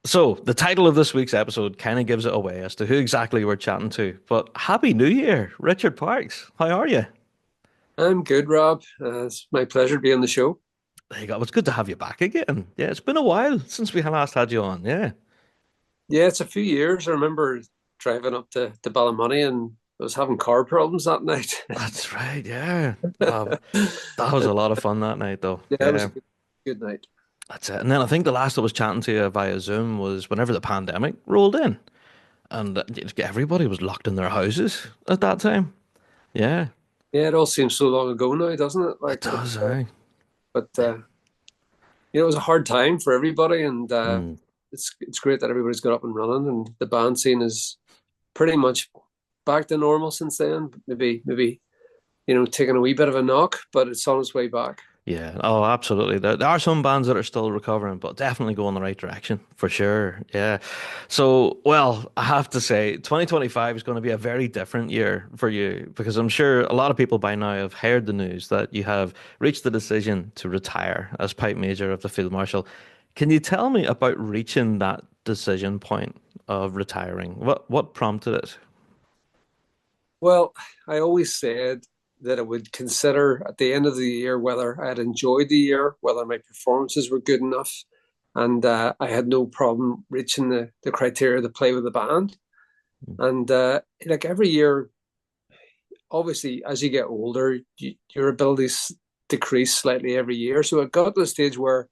So, the title of this week's episode kind of gives it away as to who exactly we're chatting to. But Happy New Year, Richard Parks. How are you? I'm good, Rob. It's my pleasure to be on the show. There you go. It's good to have you back again. Yeah, it's been a while since we last had you on. Yeah, Yeah, it's a few years. I remember driving up to Ballymoney and I was having car problems that night. that's right. Yeah. That was a lot of fun that night, though. Yeah, it was Yeah, a good night. that's it. And then I think the last I was chatting to you via Zoom was whenever the pandemic rolled in, and everybody was locked in their houses at that time. Yeah, Yeah, it all seems so long ago now, doesn't it? it Like, but does, eh? but it was a hard time for everybody, and Mm. it's great that everybody's got up and running, and the band scene is pretty much back to normal since then. Maybe taking a wee bit of a knock, but it's on its way back. Yeah, oh, absolutely. There are some bands that are still recovering, but definitely go in the right direction for sure. Yeah. So, well, I have to say, 2025 is going to be a very different year for you because I'm sure a lot of people by now have heard the news that you have reached the decision to retire as Pipe Major of the Field Marshal. Can you tell me about reaching that decision point of retiring? What prompted it? Well, I always said that I would consider at the end of the year whether I had enjoyed the year, whether my performances were good enough, and I had no problem reaching the criteria to play with the band. And like every year, obviously, as you get older, your abilities decrease slightly every year. So it got to the stage where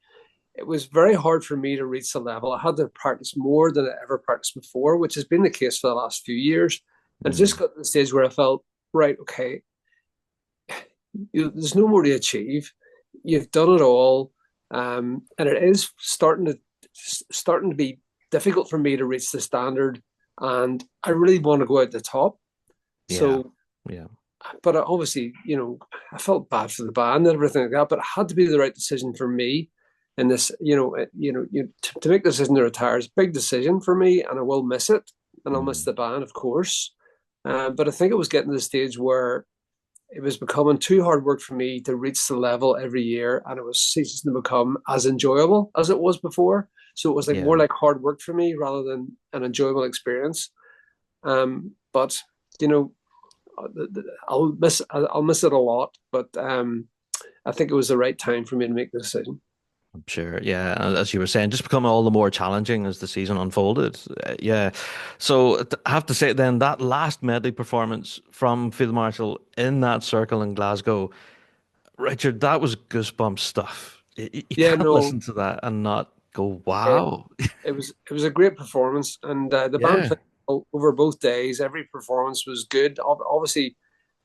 it was very hard for me to reach the level. I had to practice more than I ever practiced before, which has been the case for the last few years. And it just Mm, got to the stage where I felt, right, okay, there's no more to achieve. You've done it all, and it is starting to be difficult for me to reach the standard. And I really want to go out the top. yeah. So, Yeah. but obviously, I felt bad for the band and everything like that. But it had to be the right decision for me. And this, to make the decision to retire is a big decision for me, and I will miss it, and I'll miss Mm, the band, of course. But I think it was getting to the stage where it was becoming too hard work for me to reach the level every year, and it was ceasing to become as enjoyable as it was before. So it was like more yeah. like hard work for me rather than an enjoyable experience. But you know, I'll miss it a lot. But I think it was the right time for me to make the decision. I'm sure. Yeah. As you were saying, just becoming all the more challenging as the season unfolded. Yeah. So I have to say then that last medley performance from Field Marshal in that circle in Glasgow, Richard, that was goosebumps stuff. You Yeah, can't no, listen to that and not go, it, wow. it was a great performance, and the band Yeah. played over both days. Every performance was good. Obviously,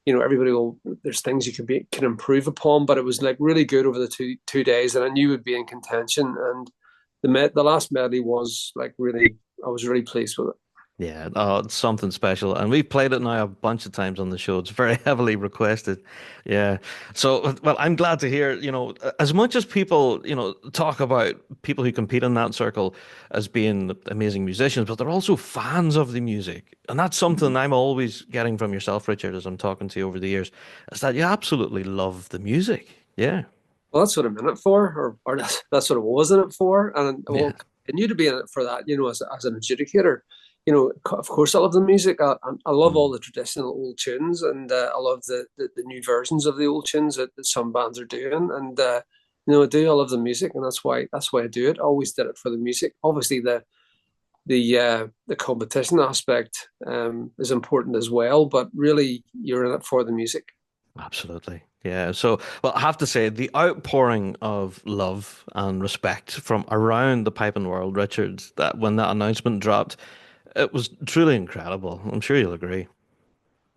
everybody will. There's things you can improve upon, but it was like really good over the two days, and I knew it would be in contention. And the last medley was like really. I was really pleased with it. Yeah, oh, it's something special. And we've played it now a bunch of times on the show. It's very heavily requested. Yeah. So, well, I'm glad to hear, as much as people, talk about people who compete in that circle as being amazing musicians, but they're also fans of the music. And that's something I'm always getting from yourself, Richard, as I'm talking to you over the years, is that you absolutely love the music. Yeah. Well, that's what I'm in it for, or that's what I was in it for, and I Yeah. will continue to be in it for that. As an adjudicator. Of course, I love the music. I love all Mm. the traditional old tunes, and I love the new versions of the old tunes that some bands are doing. And I do. I love the music, and that's why I do it. I always did it for the music. Obviously, the competition aspect is important as well, but really, you're in it for the music. Absolutely. Yeah. So, well, I have to say, the outpouring of love and respect from around the piping world, Richard, that when that announcement dropped, it was truly incredible. I'm sure you'll agree.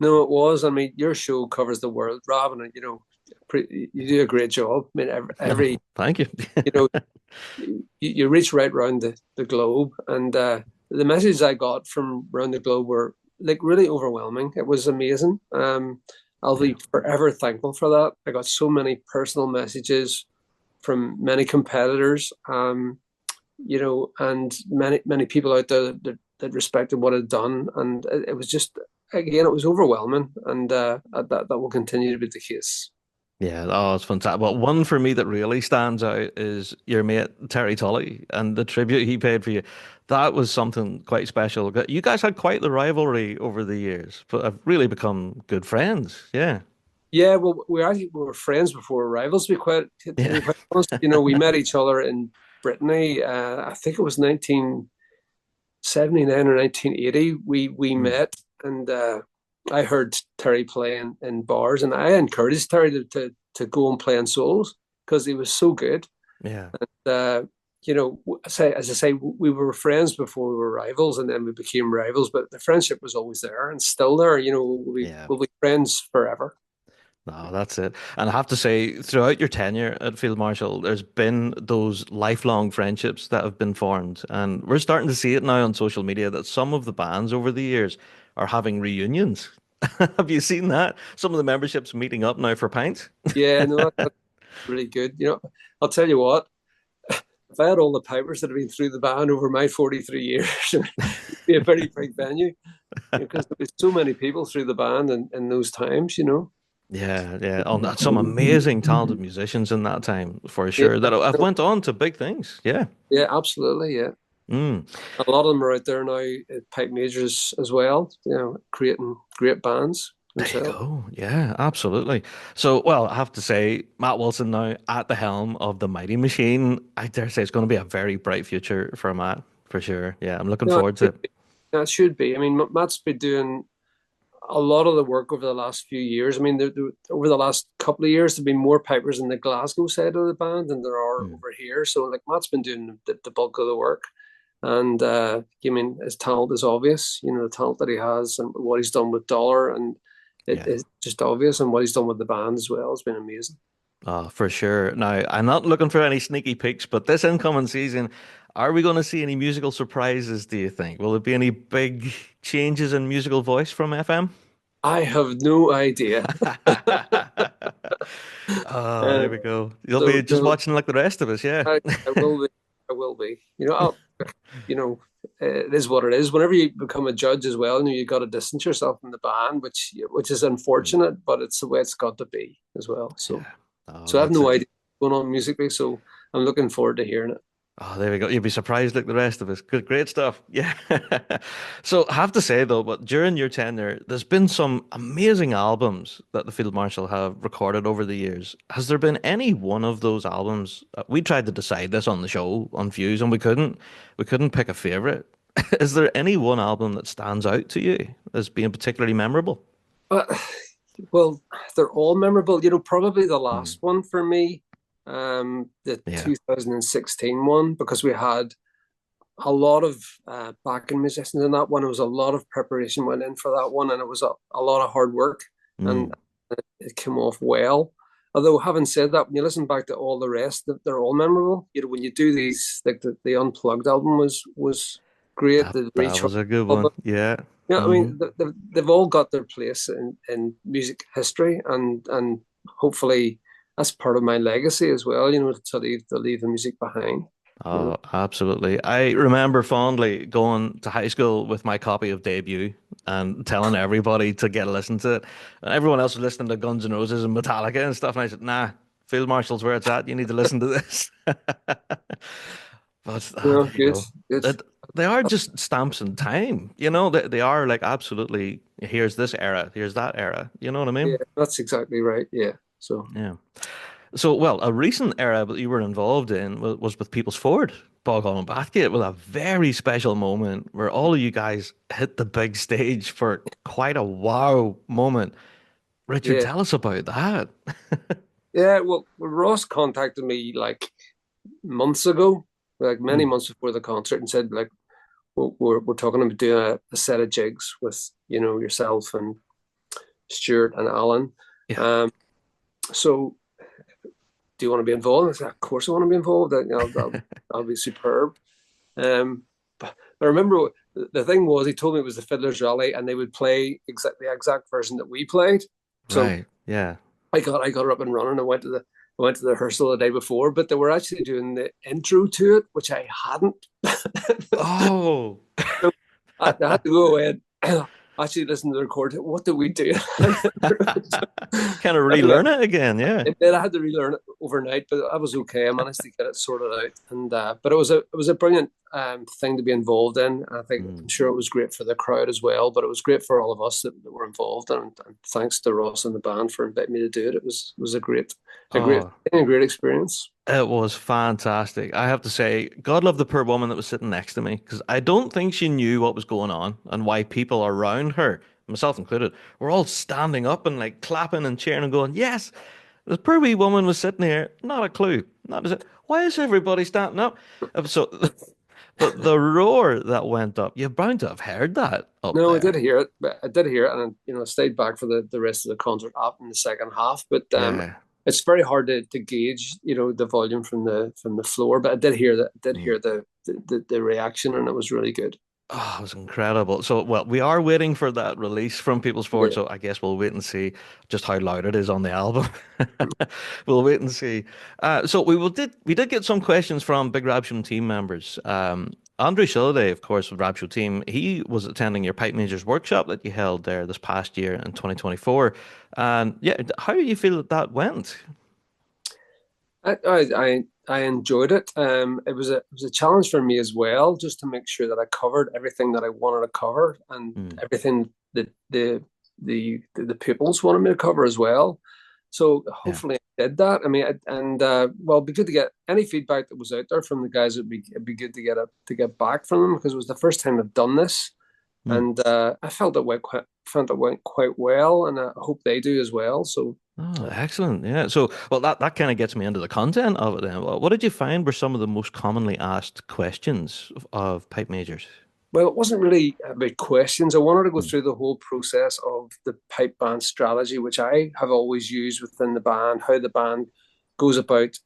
No, it was. I mean, your show covers the world, Rob, and you do a great job. I mean, every Thank you. you know, you reach right around the globe, and the messages I got from around the globe were like really overwhelming. It was amazing. I'll Yeah. be forever thankful for that. I got so many personal messages from many competitors, and many people out there that respected what I'd done, and it was just again, it was overwhelming, and that will continue to be the case. Yeah, oh, it's fantastic. But one for me that really stands out is your mate Terry Tully and the tribute he paid for you. That was something quite special. You guys had quite the rivalry over the years, but have really become good friends. Yeah. Yeah, well, we were friends before we were rivals. To Yeah. be quite honest, we met each other in Brittany. I think it was 1979 or 1980. We Mm, met, and I heard Terry playing in bars, and I encouraged Terry to go and play in solos because he was so good. yeah. Uh, as I say, we were friends before we were rivals, and then we became rivals. But the friendship was always there and still there. Yeah. We'll be friends forever. No, that's it. And I have to say, throughout your tenure at Field Marshal, there's been those lifelong friendships that have been formed. And we're starting to see it now on social media that some of the bands over the years are having reunions. Have you seen that? Some of the memberships meeting up now for pints? Yeah, no, that's really good. I'll tell you what, if I had all the pipers that have been through the band over my 43 years, it'd be a very big venue because there was so many people through the band in those times. Yeah, yeah. Oh, that's some amazing talented musicians in that time for Yeah, sure that have went on to big things. Yeah. yeah, absolutely. Yeah. Mm. A lot of them are out there now at pipe majors as well, creating great bands There you themselves. go. Yeah, absolutely. So, well, I have to say, Matt Wilson now at the helm of the Mighty Machine. I dare say it's going to be a very bright future for Matt, for sure. Yeah, I'm looking No, it forward to should it. be. That should be. I mean, Matt's been doing a lot of the work over the last few years. I mean, over the last couple of years, there've been more pipers in the Glasgow side of the band than there are Mm. over here. So, like, Matt's been doing the bulk of the work. And I mean, his talent is obvious. The talent that he has and what he's done with Dollar, and it Yeah, is just obvious. And what he's done with the band as well has been amazing. for sure. Now, I'm not looking for any sneaky peeks, but this incoming season, are we going to see any musical surprises, do you think? Will there be any big changes in musical voice from FM? I have no idea. Oh, Uh, there we go. You'll so be just watching like the rest of us, yeah. I will be. I will be. You know, it is what it is. Whenever you become a judge as well, you got to distance yourself from the band, which is Mm, unfortunate, but it's the way it's got to be as well. yeah. So, Oh, so I have that's no it. idea what's going on musically. So I'm looking forward to hearing it. Oh, there we go. You'll be surprised like the rest of us. Good, great stuff. Yeah. So I have to say though, but during your tenure, there's been some amazing albums that the Field Marshal have recorded over the years. Has there been any one of those albums? We tried to decide this on the show on Views, and we couldn't. We couldn't pick a favorite. Is there any one album that stands out to you as being particularly memorable? But well, they're all memorable. Probably the Mm, last one for me, the yeah. 2016 one, because we had a lot of backing musicians in that one. It was a lot of preparation went in for that one, and it was a lot of hard work, and Mm, it came off well. Although, having said that, when you listen back to all the rest, they're all memorable. When you do these, like the Unplugged album was great. that The that Recharge was a good one. album. Yeah. Yeah, I Hmm. mean, they've all got their place in music history, and hopefully that's part of my legacy as well. To leave the music behind. You know. Oh, absolutely. I remember fondly going to high school with my copy of Debut and telling everybody to get a listen to it. And everyone else was listening to Guns N' Roses and Metallica and stuff. And I said, nah, Field Marshall's where it's at. You need to listen to this. But there you Good, go. good. It, they are just stamps in time. They are like absolutely, here's this era, here's that era. You know what I Yeah, mean? that's exactly right. Yeah. So Yeah. So, well, a recent era that you were involved in was with People's Ford, Bog and Bathgate, with a very special moment where all of you guys hit the big stage for quite a wow moment. Richard, yeah, tell us about that. yeah. Well, Ross contacted me like months ago, like many Mm, months before the concert, and said like we're talking about doing a set of jigs with yourself and Stuart and Alan. yeah. Um, so do you want to be involved? I said, of course I want to be involved. That'll be superb. But I remember the thing was he told me it was the Fiddler's Rally and they would play the exact version that we played. So Right. Yeah. I got her up and running. I went to the rehearsal the day before, but they were actually doing the intro to it, which I hadn't. Oh. So I had to go away. actually listened to the record. What did we do? Kind of Anyway, relearn it again, yeah. I had to relearn it overnight, but I was okay. I managed to get it sorted out, and but it was a brilliant thing to be involved in. I'm Mm. sure it was great for the crowd as well, but it was great for all of us that were involved. And thanks to Ross and the band for inviting me to do it. It was a great, Oh, a great experience. it was fantastic. I have to say, God love the poor woman that was sitting next to me because I don't think she knew what was going on and why people around her, myself included, were all standing up and like clapping and cheering and going, "Yes!" The poor wee woman was sitting here, not a clue. Not as it. Why is everybody standing up? So, but the roar that went up, you're bound to have heard that up No, I there. did hear it. But I did hear it, and I stayed back for the rest of the concert up in the second half. But Yeah. it's very hard to gauge, the volume from the floor. But I did hear that. I did Mm. hear the reaction, and it was really good. Oh, it was incredible. So, well, we are waiting for that release from People's Forward, Yeah. so I guess we'll wait and see just how loud it is on the album. We'll wait and see. So we did get some questions from Big Rabsham team members. Andrew Shilliday, of course, with Rabsham team, he was attending your Pipe Majors workshop that you held there this past year in 2024. And yeah, how do you feel that that went? I enjoyed it. It was a challenge for me as well, just to make sure that I covered everything that I wanted to cover and Mm, everything that the pupils wanted me to cover as well. So yeah. hopefully I did that. I mean, well, it'd be good to get any feedback that was out there from the guys. It'd be good to get back from them because it was the first time I've done this, Mm. and I felt it went quite well, and I hope they do as well. So. Oh, excellent. Yeah. So, well, that kind of gets me into the content of it then. Well, what did you find were some of the most commonly asked questions of pipe majors? Well, it wasn't really about questions. I wanted to go Mm, through the whole process of the pipe band strategy, which I have always used within the band, how the band goes about,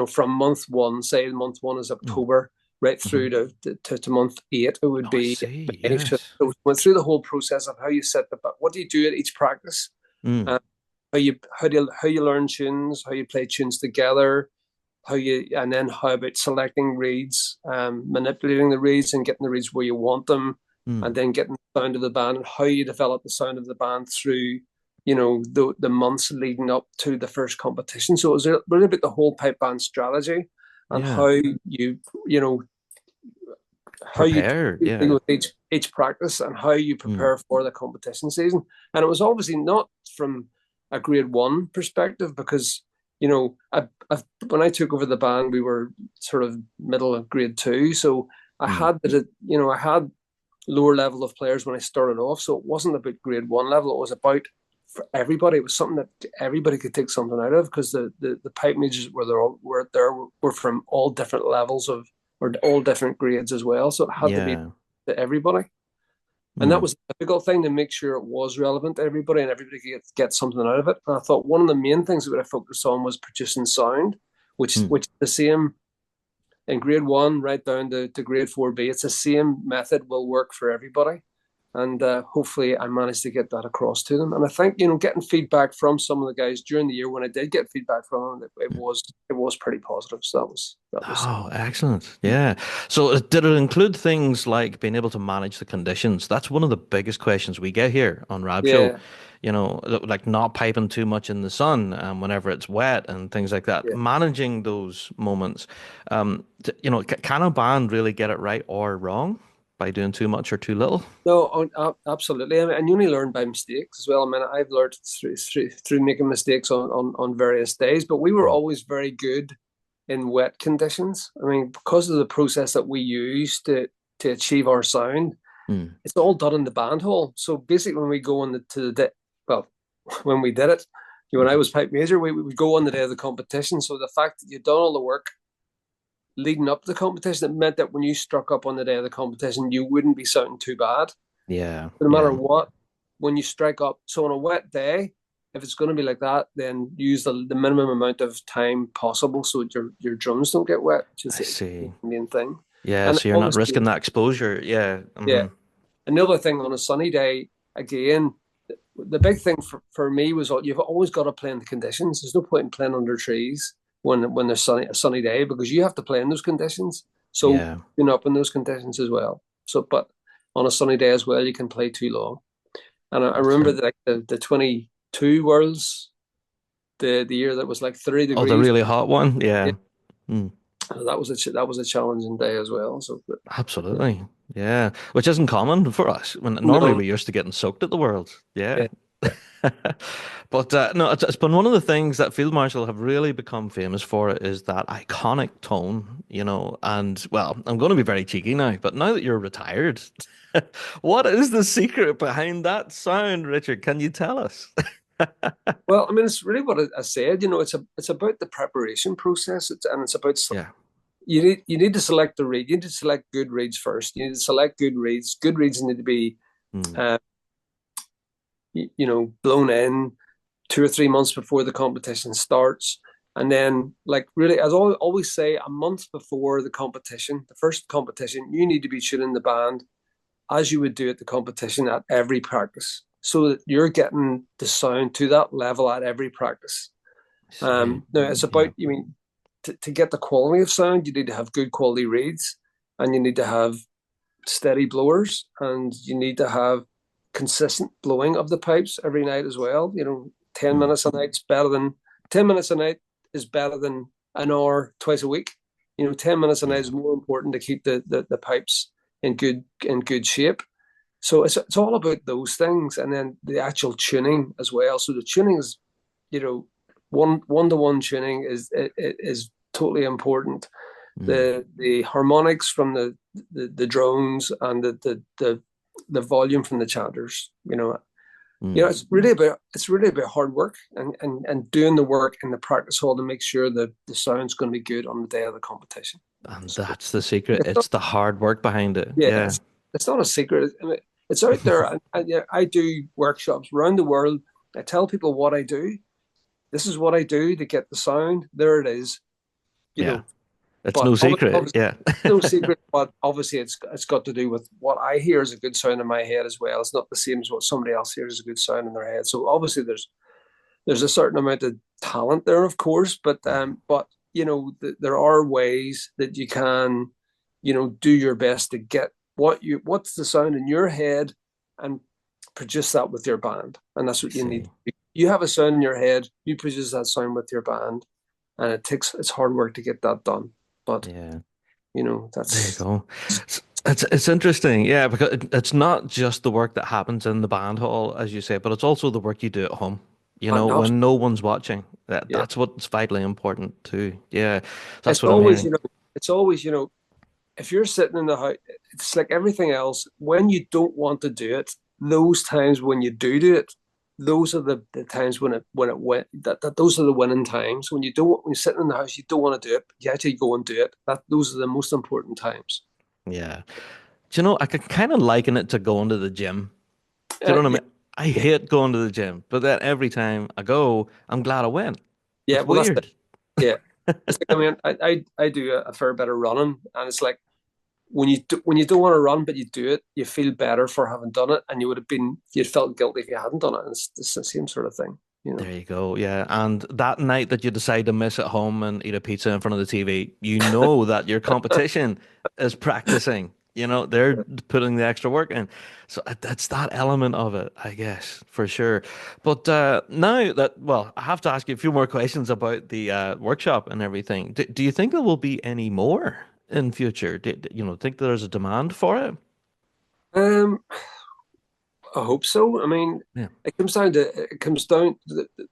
from month one, say month one is mm, October, right hmm. through to month eight, it would Oh, I be see. May. So Yes. went through the whole process of how you set the band, what do you do at each practice, Mm, uh, how you learn tunes, how you play tunes together, and then how about selecting reeds, manipulating the reeds and getting the reeds where you want them, and mm. then getting the sound of the band and how you develop the sound of the band through, the months leading up to the first competition. So it was really about the whole pipe band strategy and Yeah. you know how you Prepare. deal Yeah. with each practice and how you Mm, prepare for the competition season. And it was obviously not from a grade one perspective because when I took over the band, we were sort of middle of grade two, so mm. I had lower level of players when I started off, so it wasn't about grade one level. It was about for everybody. It was something that everybody could take something out of because the pipe majors were from all different levels of or all different grades as well. So it had to be Yeah. to everybody. And that Mm, was a difficult thing to make sure it was relevant to everybody and everybody could get something out of it. And I thought one of the main things that I focused on was producing sound, which mm. which is the same in grade one right down to grade 4B. It's the same method will work for everybody. And hopefully I managed to get that across to them. And I think, getting feedback from some of the guys during the year when I did get feedback from them, it was pretty positive. So that was Oh, excellent. Yeah. So did it include things like being able to manage the conditions? That's one of the biggest questions we get here on Rab Show. yeah, Like not piping too much in the sun whenever it's wet and things like that. yeah. Managing those moments. Can a band really get it right or wrong by doing too much or too little? No, absolutely. And you only learn by mistakes as well. I mean, I've learned through making mistakes on various days, but we were Mm, always very good in wet conditions. I mean, because of the process that we use to achieve our sound, mm, it's all done in the band hall. So basically, when we go on well, when we did it, when I was pipe major, we would go on the day of the competition. So the fact that you'd done all the work leading up to the competition, it meant that when you struck up on the day of the competition, you wouldn't be sounding too bad. yeah, No matter yeah. what, when you strike up. So on a wet day, if it's going to be like that, then use the minimum amount of time possible so that your drums don't get wet, which is I the see. main thing. Yeah, And so you're not obviously, risking that exposure. Yeah. yeah. Hmm. Another thing on a sunny day, again, the big thing for me was you've always got to play in the conditions. There's no point in playing under trees when there's a sunny day because you have to play in those conditions. So Yeah. you're up in those conditions as well. So, but on a sunny day as well, you can play too long. And I That's remember it. the 22 Worlds, the year that was like 30 Oh, the degrees. really hot one. Yeah, Yeah. Mm. that was a challenging day as well. So, but, yeah. Absolutely. Yeah. Which isn't common for us. When normally No, we're used to getting soaked at the Worlds. Yeah. yeah, yeah. But no, it's been one of the things that Field Marshal have really become famous for is that iconic tone, and well, I'm going to be very cheeky now, but now that you're retired, what is the secret behind that sound, Richard? Can you tell us? Well, I mean, it's really what I said. It's about the preparation process, and it's about Yeah. you need to select the read. You need to select good reads first. You need to select good reads. Good reads need to be, Mm, uh, blown in 2 or 3 months before the competition starts. And then, like, really, as I always say, a month before the competition, the first competition, you need to be tuning the band as you would do at the competition at every practice so that you're getting the sound to that level at every practice. I see. Now, it's about, Yeah. to get the quality of sound, you need to have good quality reads and you need to have steady blowers and you need to have consistent blowing of the pipes every night as well. 10 Mm, minutes a night is better than 10 minutes a night is better than an hour twice a week. 10 minutes a night yeah. is more important to keep the pipes in good shape. So it's all about those things, and then the actual tuning as well. So the tuning is, you know, one to one tuning is totally important. Mm, The harmonics from the drones and the volume from the chanters. mm. It's really about hard work and doing the work in the practice hall to make sure that the sound's going to be good on the day of the competition. And So that's the secret. it's not, It's the hard work behind it. yeah, Yeah. it's not a secret. I mean, it's out there. Yeah, I do workshops around the world. I tell people what I do. This is what I do to get the sound. There it is. You Yeah. know, It's but no obviously, secret. Yeah. no secret. But obviously, it's got to do with what I hear as a good sound in my head as well. It's not the same as what somebody else hears as a good sound in their head. So obviously, there's a certain amount of talent there, of course, Yeah. but there are ways that you can, do your best to get what's the sound in your head and produce that with your band, and that's I what you need. see. You have a sound in your head, you produce that sound with your band, and it's hard work to get that done, but Yeah. There you that's go. It's interesting, yeah, because it's not just the work that happens in the band hall, as you say, but it's also the work you do at home. not When no one's watching. yeah. That's what's vitally important too. Yeah, It's that's what I always, mean. it's always, if you're sitting in the house, it's like everything else. When you don't want to do it, those times when you do it, those are the times when it went. That those are the winning times. When you're sitting in the house, you don't want to do it, but you actually go and do it. Those are the most important times. Yeah. Do I can kind of liken it to going to the gym. Do you know what I Yeah, mean? I hate going to the gym, but then every time I go, I'm glad I went. yeah. It's Well, that's it. weird. Yeah. It's like, I mean, I do a fair bit of running, and it's like when you don't want to run but you do it, you feel better for having done it, and you'd felt guilty if you hadn't done it. And it's the same sort of thing, you know. There you go. Yeah. And that night that you decide to miss at home and eat a pizza in front of the TV, you know that your competition is practicing. They're putting the extra work in. So that's that element of it, I guess, for sure. But now well, I have to ask you a few more questions about the workshop and everything. Do you think there will be any more in future? Think there's a demand for it? Um, I hope so. I mean, Yeah.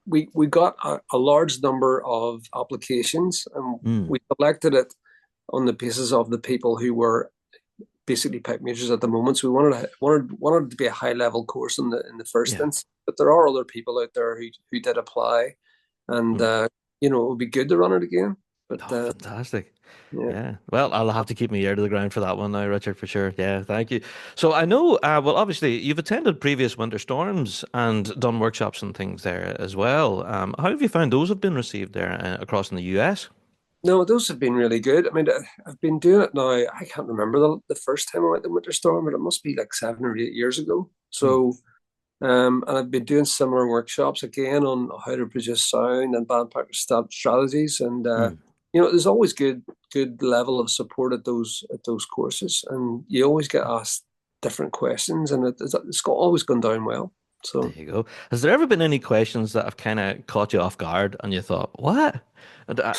we got a large number of applications, and Mm, we selected it on the basis of the people who were basically pipe majors at the moment. So we wanted it to be a high level course in the first yeah. instance, but there are other people out there who did apply, and Mm. it would be good to run it again. But Oh, fantastic. yeah, Yeah. Well, I'll have to keep my ear to the ground for that one now, Richard, for sure. Yeah, thank you. So I know, well, obviously, you've attended previous winter storms and done workshops and things there as well. How have you found those have been received there across in the US? no, those have been really good. I mean, I've been doing it now. I can't remember the first time I went to Winter Storm, but it must be like 7 or 8 years ago. Hmm. So, and I've been doing similar workshops again on how to produce sound and band practice strategies. And Hmm. there's always good level of support at those courses, and you always get asked different questions, and it's always gone down well. There So you go. Has there ever been any questions that have kind of caught you off guard and you thought, what?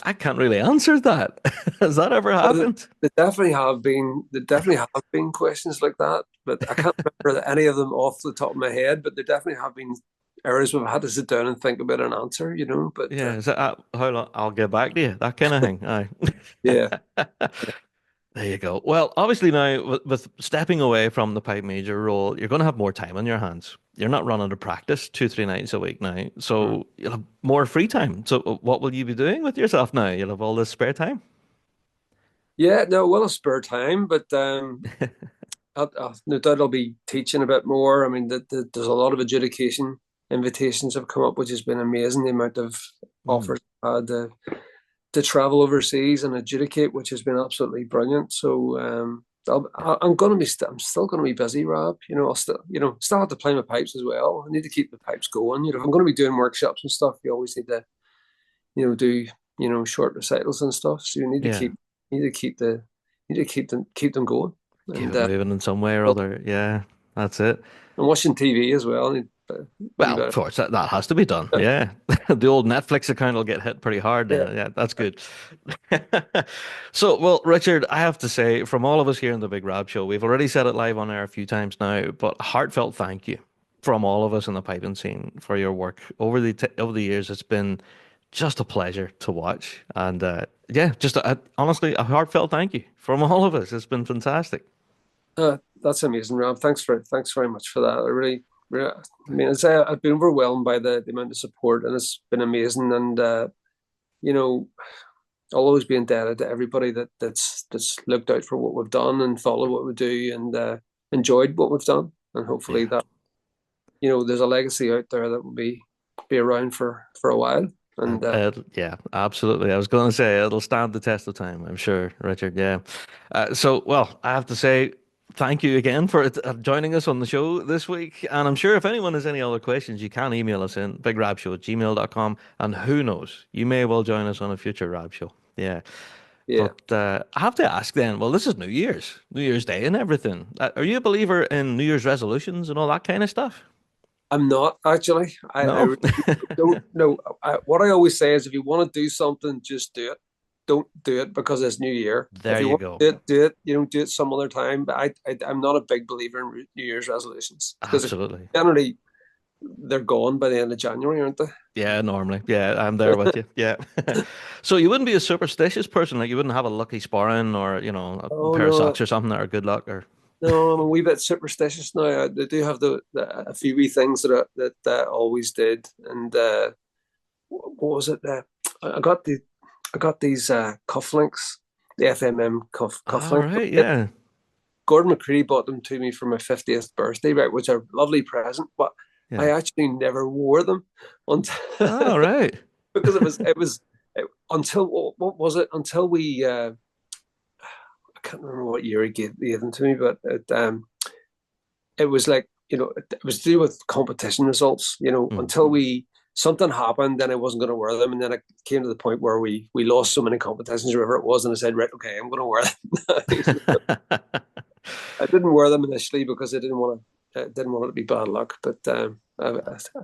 I can't really answer that. Has that ever well, happened? there definitely have been questions like that, but I can't remember any of them off the top of my head. But there definitely have been areas where I've had to sit down and think about an answer, you know. But Yeah, is that how long I'll get back to you? That kind of thing. Aye. yeah, There you go. Well, obviously now with stepping away from the pipe major role, you're going to have more time on your hands. You're not running to practice 2, 3 nights a week now, mm. so you'll have more free time. So, what will you be doing with yourself now? You'll have all this spare time. Yeah, no, well, a spare time, but no doubt I'll be teaching a bit more. I mean, there's a lot of adjudication invitations have come up, which has been amazing. The amount of Mm, offers I had to travel overseas and adjudicate, which has been absolutely brilliant. So I'm going to be I'm still going to be busy, Rob. You know, I'll still still have to play my pipes as well. I need to keep the pipes going. You know, if I'm going to be doing workshops and stuff, you always need to do short recitals and stuff. So you yeah, need to keep the need to keep them going. keep And it moving in some way or other. Yeah, that's it. I'm watching TV as well. I need a wee Well, bit of of course, that has to be done. Yeah. The old Netflix account will get hit pretty hard yeah. then. Yeah, that's good. So, well, Richard, I have to say, from all of us here in the Big Rab Show, we've already said it live on air a few times now, but heartfelt thank you from all of us in the piping scene for your work over the years. It's been just a pleasure to watch, and yeah, just honestly a heartfelt thank you from all of us. It's been fantastic. That's amazing, Rob. Thanks very much for that. I mean, I've been overwhelmed by the amount of support, and it's been amazing. And you know, I'll always be indebted to everybody that's looked out for what we've done and followed what we do and enjoyed what we've done. And hopefully Yeah. that there's a legacy out there that will be around for a while. And Yeah, absolutely. I was going to say it'll stand the test of time, I'm sure, Richard. Yeah. So, well, I have to say thank you again for joining us on the show this week. And I'm sure if anyone has any other questions, you can email us in bigrabshow@gmail.com. And who knows, you may well join us on a future Rab show. Yeah. yeah, But I have to ask then, well, this is New Year's Day and everything. Are you a believer in New Year's resolutions and all that kind of stuff? I'm not actually. I No? really don't know. What I always say is, if you want to do something, just do it. Don't do it because it's New Year. If There you you want go. to do it, do it. You don't do it some other time. But I'm not a big believer in New Year's resolutions because Absolutely. generally they're gone by the end of January, aren't they? Yeah, normally. Yeah, I'm there with you. Yeah. So you wouldn't be a superstitious person, like you wouldn't have a lucky sporran or, a Oh pair of no, socks or something that are good luck or no, I'm a wee bit superstitious now. They do have a few wee things that I always did, and what was it? I got I got these cufflinks, the FMM all cufflinks. right, yeah. Gordon McCready bought them to me for my 50th birthday, right, which are a lovely present, but Yeah. I actually never wore them until All right. because until what was it? Until we I can't remember what year he gave them to me, but it was like it was to do with competition results. Mm. Until we something happened, then I wasn't going to wear them, and then it came to the point where we lost so many competitions, whatever it was, and I said, right, okay, I'm going to wear them. I didn't wear them initially because I didn't want it to be bad luck, but I Ah, actually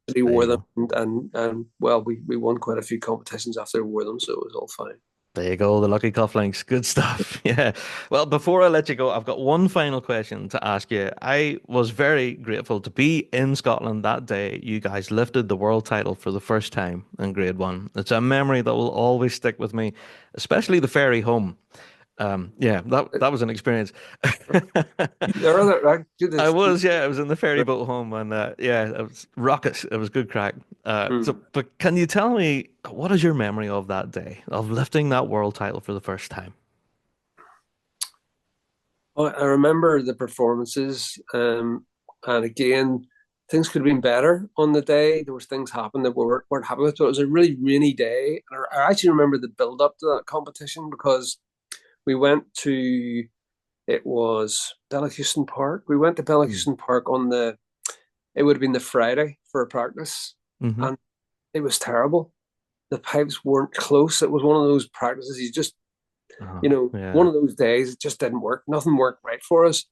there wore you them, go. and well, we won quite a few competitions after we wore them, so it was all fine. There you go, the lucky cufflinks. Good stuff. Yeah. Well, before I let you go, I've got one final question to ask you. I was very grateful to be in Scotland that day. You guys lifted the world title for the first time in Grade One. It's a memory that will always stick with me, especially the ferry home. Yeah, that was an experience. There, that right? Do I this. was, yeah, I was in the ferry boat home, and yeah, it was rockets. It was good crack. Hmm. But can you tell me what is your memory of that day of lifting that world title for the first time? I remember the performances, and again, things could have been better on the day. There was things happened that we weren't happy with, but it was a really rainy day. And I actually remember the build up to that competition because we went to it was Bellahouston Park. We went to Mm. Bellahouston Park it would have been the Friday for a practice, Hmm. and it was terrible. The pipes weren't close. It was one of those practices Oh, one yeah. of those days. It just didn't work. Nothing worked right for us.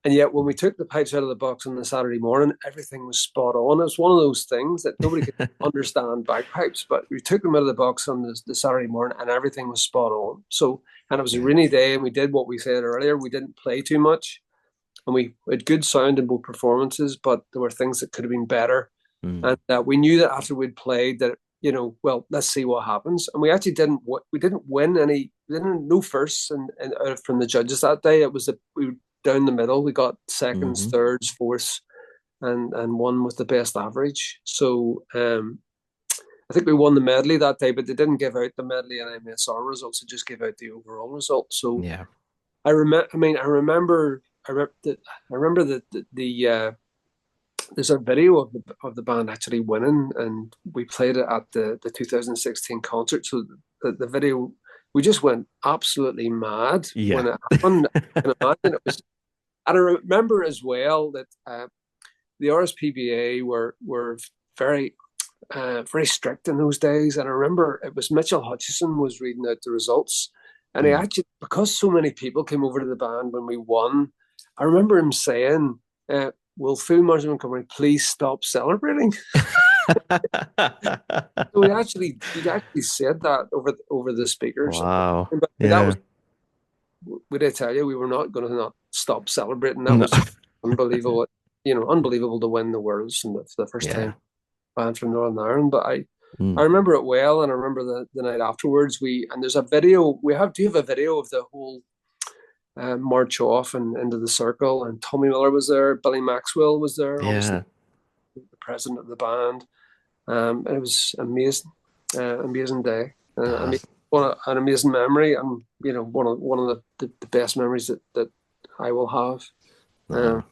And yet, when we took the pipes out of the box on the Saturday morning, everything was spot on. It was one of those things that nobody could understand bagpipes, but we took them out of the box on the Saturday morning, and everything was spot on. So, and it was a Yeah. rainy day, and we did what we said earlier. We didn't play too much, and we had good sound in both performances, but there were things that could have been better. And Mm. we knew that after we'd played that, well, let's see what happens. And we actually didn't win any, we didn't no firsts and from the judges that day. It was we were down the middle. We got seconds, Hmm. thirds, fourths, and one with the best average. So I think we won the medley that day, but they didn't give out the medley and MSR results. They just gave out the overall result. So Yeah. I remember that there's a video of the band actually winning, and we played it at the 2016 concert. So the video, we just went absolutely mad Yeah. when it happened. I can imagine it was, and I remember as well that the RSPBA were very very strict in those days. And I remember it was Mitchell Hutchison was reading out the results, and he Mm. actually, because so many people came over to the band when we won, I remember him saying, "Will Full Mars Montgomery please stop celebrating?" So he actually said that over the speakers. Wow. But that Yeah. was, would I tell you, we were not going to not stop celebrating. That No. was just unbelievable. Unbelievable to win the Worlds and the first Yeah. time band from Northern Ireland. But I Mm. remember it well, and I remember the night afterwards. And there's a video. Do you have a video of the whole march off and into the circle? And Tommy Miller was there, Billy Maxwell was there, obviously Yeah. the president of the band. And it was amazing, amazing day. I Ah, mean, an amazing memory, and one of the best memories that I will have uh, no.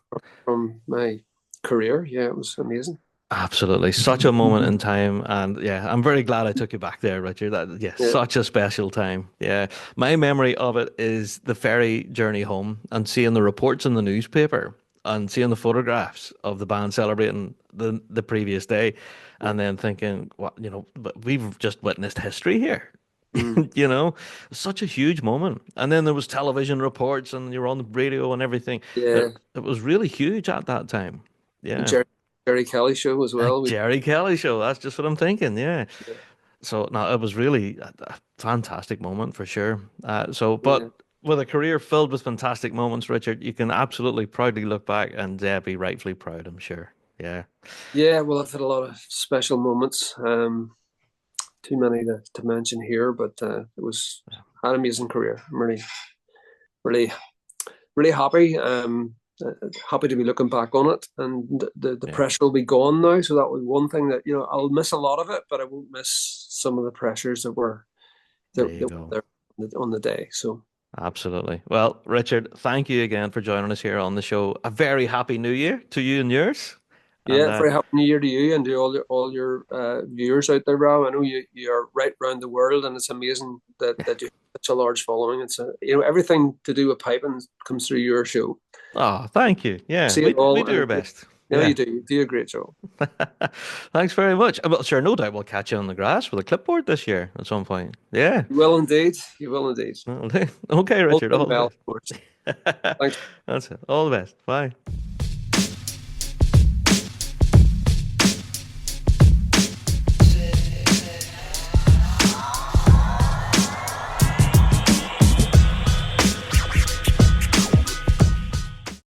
from my career. Yeah, it was amazing. Absolutely. Such a moment in time. And yeah, I'm very glad I took you back there, Richard. Yeah, Yeah, such a special time. Yeah. My memory of it is the ferry journey home and seeing the reports in the newspaper and seeing the photographs of the band celebrating the previous day yeah. and then thinking, what, but we've just witnessed history here. Mm. Such a huge moment. And then there was television reports and you were on the radio and everything. It Yeah. it was really huge at that time. The Yeah. Jerry Kelly show as A well. Jerry Kelly show. That's just what I'm thinking. Yeah. Yeah, So no, it was really a fantastic moment for sure. yeah, But with a career filled with fantastic moments, Richard, you can absolutely proudly look back and be rightfully proud, I'm sure. Yeah. yeah. Well, I've had a lot of special moments. Too many to mention here, but it was an amazing career. I'm really, really happy. Happy to be looking back on it, and the Yeah. pressure will be gone now. So that was one thing that I'll miss a lot of it, but I won't miss some of the pressures There that you were go. there on the day. So Absolutely. Well, Richard, thank you again for joining us here on the show. A very happy new year to you and yours. And yeah, very happy New Year to you and to all your viewers out there, Rob. I know you are right around the world, and it's amazing that you have such a large following. It's everything to do with piping comes through your show. oh, thank you. Yeah, See it we all, do our and best. you Yeah. do. You do a great job. Thanks very much. Well, sure, no doubt we'll catch you on the grass with a clipboard this year at some point. Yeah. You will indeed. You will indeed. Well, okay, All Richard, done all the well, best. of course. Thanks. That's it. All the best. Bye.